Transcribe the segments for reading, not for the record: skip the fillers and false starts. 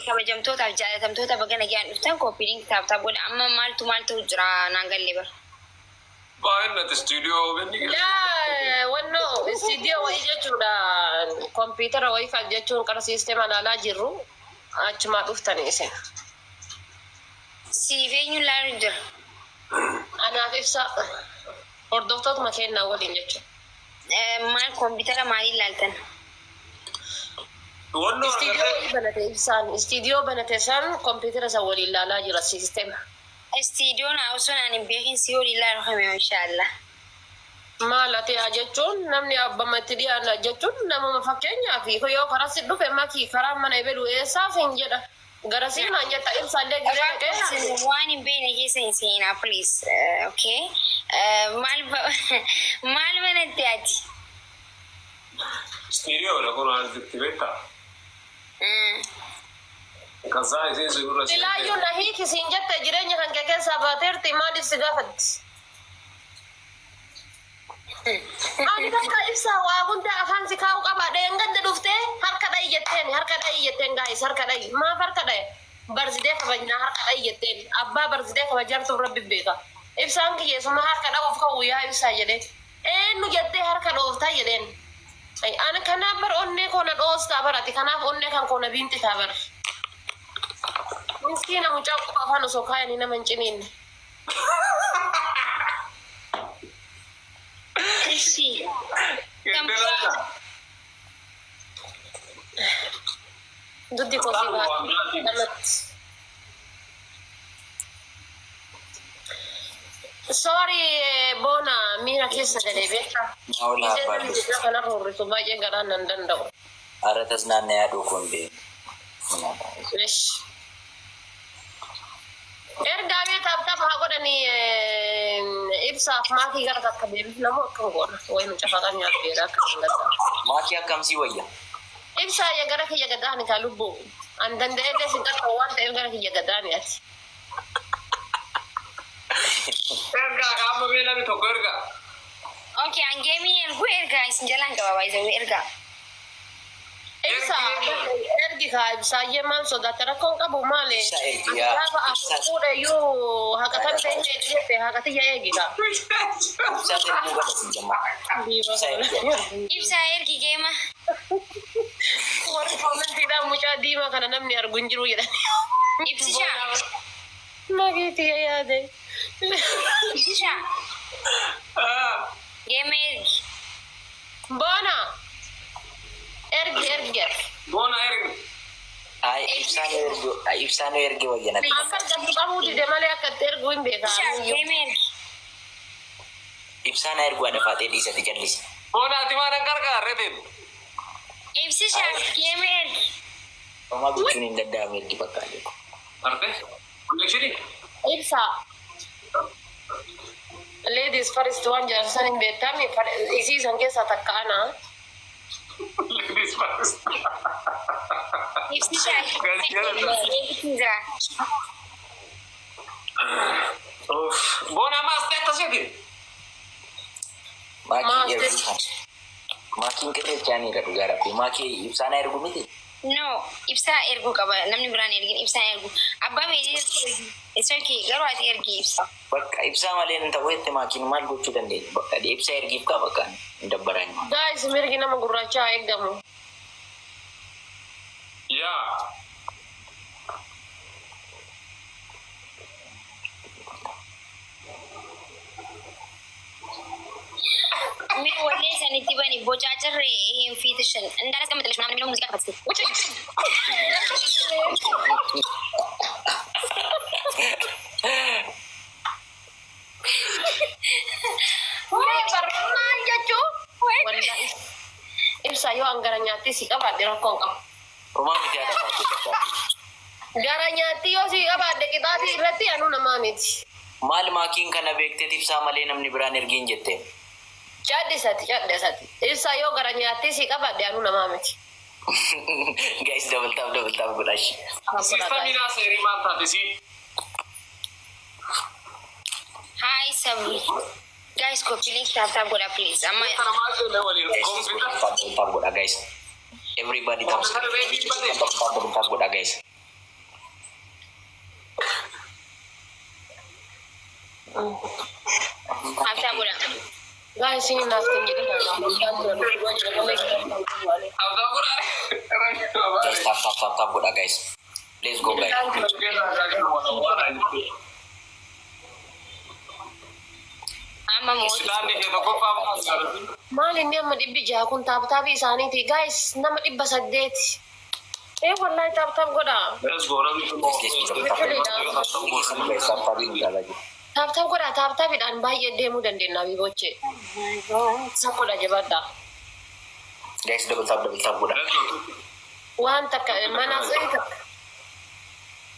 kabajamtootaaf jaalatamtoota baga nagaan dhuftan kooppiin kitaabtaa godha amma maaltu jira naan galle bar. Baay'inatti istuudiyoo ganni yaa wanno istuudiyoo wayii jechuudha kompiitara wayii kan jechuun qara siisteema ilaalaa jirru achumaa dhuftanii isin. Siif eenyuun laalu jira? Anaaf ibsa hordoftootuma kennaa waliin jechuudha. Maal kompiitara maaliin laaltan? Istuudiyoo banate san kompiitara san waliin ilaalaa jira siisteema. Istuudiyoon osoo ani beekin si waliin laalu kame inshaallah. Maal ati jechuun namni abbamatti dhiyaana jechuun nama fakkeenyaaf yoo karaa si dhufe makii karaa mana eebelu eessaaf hin jedha. Garasiin naan jetta ibsaallee giree dhaqee waan hin beekne keessa hin seenaa please. Okay. Maal banatti ati? istuudiyoo dha kun waan itti beektaa. Kasaa isin sirra Ilaayyuu na hiikisiin jette jireenya kan kee keessaa baateerti maaliif si gaafatti? Ani bakka ibsaa waa hunda afaan si kaa'u qaba. Dheengadde dhuftee harka dha'i jetteen gaa'is harka dha'i. Maaf harka dha'i? Barzidee kabajnaa harka dha'i jetteen. Abbaa barzidee kabajartu rabbi beeka. Ibsaan kiyyeessuma harka dha'uuf ka'u yaa ibsaa jedhee. Eenyu jettee harka dhooftaa jedheen. Ani kanaaf bar onnee koona dhoostaa barati kanaaf onnee kan koona biinti taa bar. Miskiina mucaa qofa afaan osoo kaayanii nama hin ciniinne. Duddi kosii baati. Sorry bona miira keessa galee beektaa. Isheen kana roorrisu baay'ee garaan nan danda'u. Aratas naannoo yaaduu kun beeku. Ergaa beektaa haa godhanii ibsaaf maatii gara takka deebiif namoo akkam godha wayii nu cafaqan nyaatteedha akka hin gaddaa. Maatii akkamsii wayya? Ibsaa ya gara kiyya gaddaani kaa lubbuu an danda'ellee sin qaqqabu waan ta'eef gara kiyya gaddaani ati. ergaa qaama beelami tokko ergaa. Okay, an geemiin erguu ergaa isin jalaan qaba baay'ee ergaa. Ibsaa ergi kaa ibsaayyee maal sodaata rakkoon qabu maali? Gaafa afuudha iyyuu haqatan ta'e eegdete haqatiyya eegida. Ibsaa ergi geema. Warri koomentiidhaan mucaa diimaa kana namni argu hin jiru jedhani. Ibsishaa. Mageetii yaade. Ibsishaa. Geema ergi. Bona. Ergi. Bona ergi. Ay ibsaan ergi wayya natti. Akka gadi qabuu dide malee akka itti erguu hin beekaa. Geema ergi. Ibsaan ergu ada faatee dhiisatti jallisi. Bona ati maan gargaarre ta'e. Ibsishaa geema ergi. Homaa gochuun hin danda'amu ergi bakka jiru. Arte? Connection? Ibsaa. Ladies first waan jaarsan hin beektamne isiisan keessaa takka ana. Ladies first. Ibsishaa. Bona mas tetta sedin. Maakiin qirreechaanii irra dhugaa rabbi. Maakii ibsaan ergu miti. No, ibsaa erguu qaba. Namni biraan ergin ibsaa ergu. Abbaa beekee isooki garuu ati ergi ibsa. Bakka ibsaa malee hin ta'u jette maakiin maal gochuu dandeenya? Bakka ibsaa ergiif qaba bakka hin dabbaraan. Guys, mirgi nama gurraachaa eeggamu. Yaa. Min wallee sanitti bani bocaacharree hin fiitishan. Indaalas kan matalashu namni muuziqaa kafatiste. Maal jechuun? Ibsaa yoo angara nyaatti si qabaadde rakkoon qabu. Homaa miti yaada faatee. Gara nyaatti yoo si qabaadde qixaatii irratti anuu namaa miti. Maal maakiin kana beektee ibsaa malee namni biraan ergiin jette? Cadhisati. Ibsaa yoo gara nyaatti si qabaadde anuu namaa miti. Guys, double tap godhash. Sista miidhaa seerii maal taate si? Hi, Sabri. Guys, copy link tap godha please. Amma Kana maal jedhee waliin kompiitara. Tap godha guys. Everybody tap godha guys. Haftaa godha. Guys, ini naftin jadi Abdul Quran. Guys, tap udah guys. Let's go guys. Amma mo. Sudah nih kita kok paham. Maal inni amma dhibbi jaha kun taaptaabii isaaniiti. Guys, nama 800. Wallahi taaptaap godha. Let's go. Guys, tap udah lagi. Taaptaap godha. Taaptaabiidhaan baay'ee deemuu dandeenya biiboche. Sakoodha jabaadha. Guys, double tap udah. Waan takka mana sa'ii takka.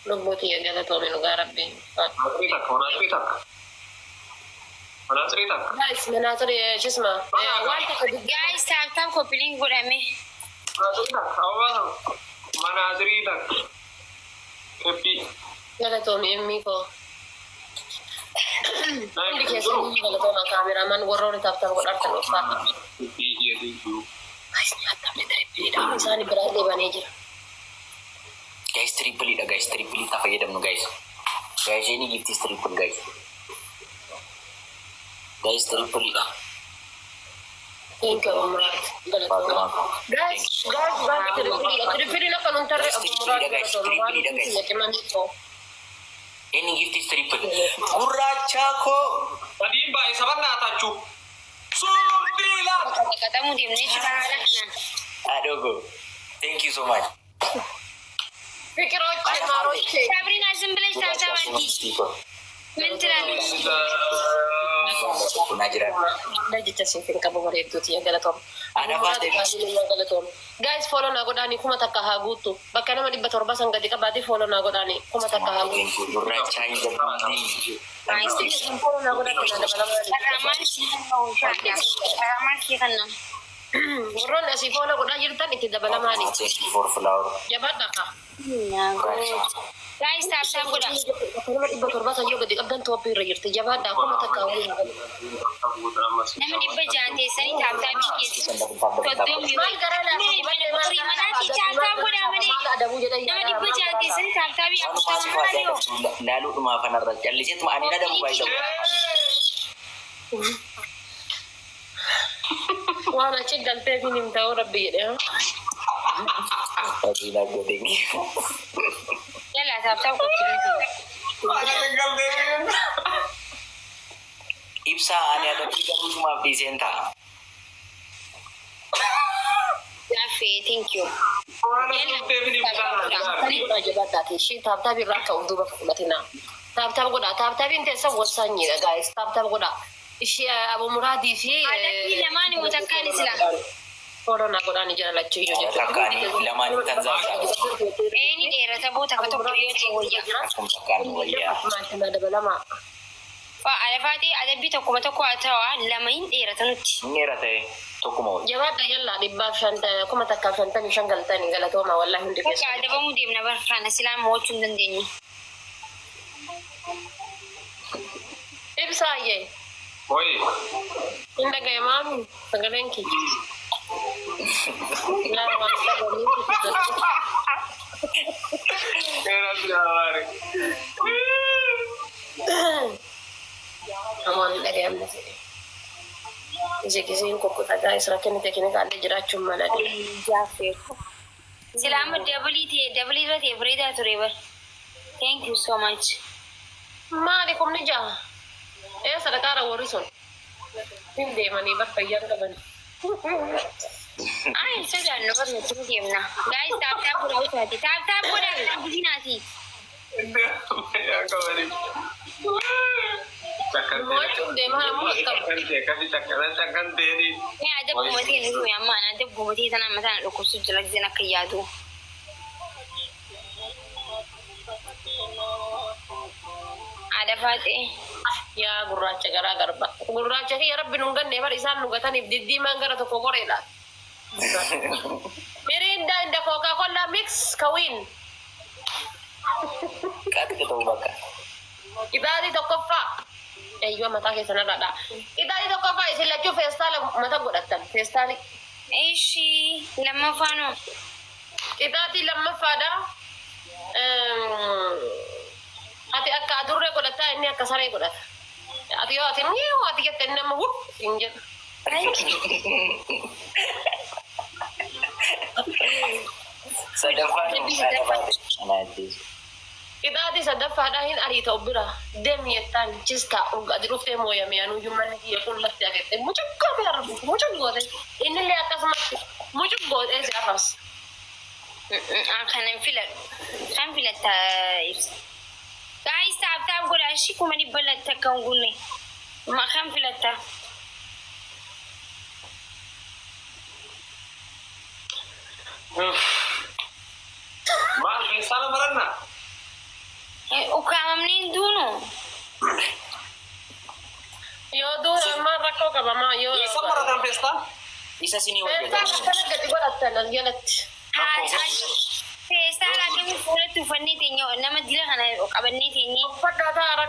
Lubbuutii galatoomii dhugaa rabbiin. Mana cerita? Guys, mana tadi cisma. Waan takka Guys, haftaa kopiliin godhame. Mana cerita? Happy. galatoomii emmii koo. Hundi keessanii galatooma kaameramaan warroonni taaptaap godhartan uffata. Iya itu. Guys, nyaataaf leetariidha. Isaanii biraa deebanii jira. Guys, triple dah guys, triple tak fayyadamnu guys. Guys, ini gift is triple guys. Guys, triple dah. Thank you, Murat. Galatooma. Guys, tripili na kanun tare Abu Murat galatooma. Waan isin yakiman dito. Ini gift is triple. Guracha ko. Tadi Mbak Isaban natacu. Sudila. Kata-katamu diam ni cuma ada kan. Aduh go. Thank you so much. Fikir oce, maroce. Sabrina sembelah tata mandi. Mentera. Penajaran. Dah jita sifin kamu mari itu tiya galatooma. Ada apa deh? Galatooma. Guys, follow na godani kuma takka hagutu. Bakka nama dibba torba sanggati kabati follow na godani kuma takka hagutu. Guracha ini Follow na godani na dalam. Ramal sih mau saya. Ramal sih kan. Warron asii follow godani jirtan itti dabala mali. Thank you for flower. Jabaadha ka. Guys, tap godha. Nama dibba torba sanyo gadi qabdan toopii irra jirti. Jabaadha kuma takka hagutu. Nama dibba jaante sani tap biyeeti. Koddoom yoo. Maal garana? Manati tap godha mane. Nama dibba jaante sani tap bii akkuma mana yoo. Lalu rumah panarra jallisit ma anina da mobile. Waan achi galtee fi nimta'uu rabbi jedhe. Tapi lagu tinggi. Yalla tap kopiliin. Ibsa ada 3 di senta. Yafe, thank you. Godha jabaadhaati. Ishii taaptaap irraa akka of duuba fudhatina. Taaptaap godha. Taaptaapiin teessa wasaanyiidha guys. Taaptaap godha. Ishii Abu Muraadii fi Adabbii lamaanii mutakkaan isla. follow na godhaani jaalachuu iyyuu jechuudha. Takani laman Tanzania. Ni dheerata boota ka tokko yoo ta'e wayyaa. Akum takkan waya. Maashina dabalama. Alafaati adabbii tokkuma tokko haa ta'u lama hin dheerata nutti. Ngera teh tokumo. Jabaadha yalla 555 galtanii galatooma wallahi hundi Bakka keessa. adabamuu deemna barfaana silaa mo'achuu hin dandeenyu. Ibsaayyee. Oi. Hin dhagaye maami sagaleen kiyya. Era sudah. Namoonni hin dhagayamne fedhe. Ijegisiin kokkotataa isra kennite kenne kaallee jiraachuun mala. Jaafeeku. Silaa amma dabalii irra ta'e bareedaa ture bar. Thank you so much. Maali kumni jaha? Sadaqaara warri sun. Hin deemanii bar fayyaa qaban. Ay, sodaannu barnooti hin deemna. Guys, tap godhaa utaati. Tap godhaa kan buzinaati. Ya kawari. Mo'achuuf deemaa ammoo akkam. Kasih cakkan tadi. Ni adabbuma ta'e ni himi amma ana adabbuma ta'e sana mataan dhukkubsu jira giseen akka yaadu. Adafaate. Yaa gurraacha garaa garba. Gurraacha kiyya rabbi nun ganne bar isaan nu gataniif diddiimaan gara tokko qoreedha. Mirinda inda Coca-Cola mix kawin. Kat ketemu bakar. Itaali tokkoffaa. Eeyyoo mataa keessan irraadha. Itaali tokkoffaa isin lachuu feestaala mata godhattan. Feestaali. Ishii lammaffaanoo. Itaati lammaffaadha. Ati akka adurree godhataa inni akka saree godhata. Ati yoo ati mi'oo ati jettee nama hin jedhu. Itaati sadaffaadhaa hin ariita obbira deemi jettaan chistaa ati dhuftee mooyame anuyyuu manni kiyya kun lafti agette mucuggoote arrabu mucuggoote innillee akkasumatti mucuggootee si arrabsa. Kan filatta ibsa. Guys, taap godhaa ishii kuma dhibba latta akka hin gunne. Kan filatta. Maal keessaa na baranna? Ukkaamamni hin duunu. Yoo duuna ammaa rakkoo qabamaa yoo. Isa maratan feestaa? Isa sinii Feestaa akkana gadi godhattan as jalatti. Feestaa laakee fuulatti uffannee teenya nama dila kana qabannee teenyee. Uffata taara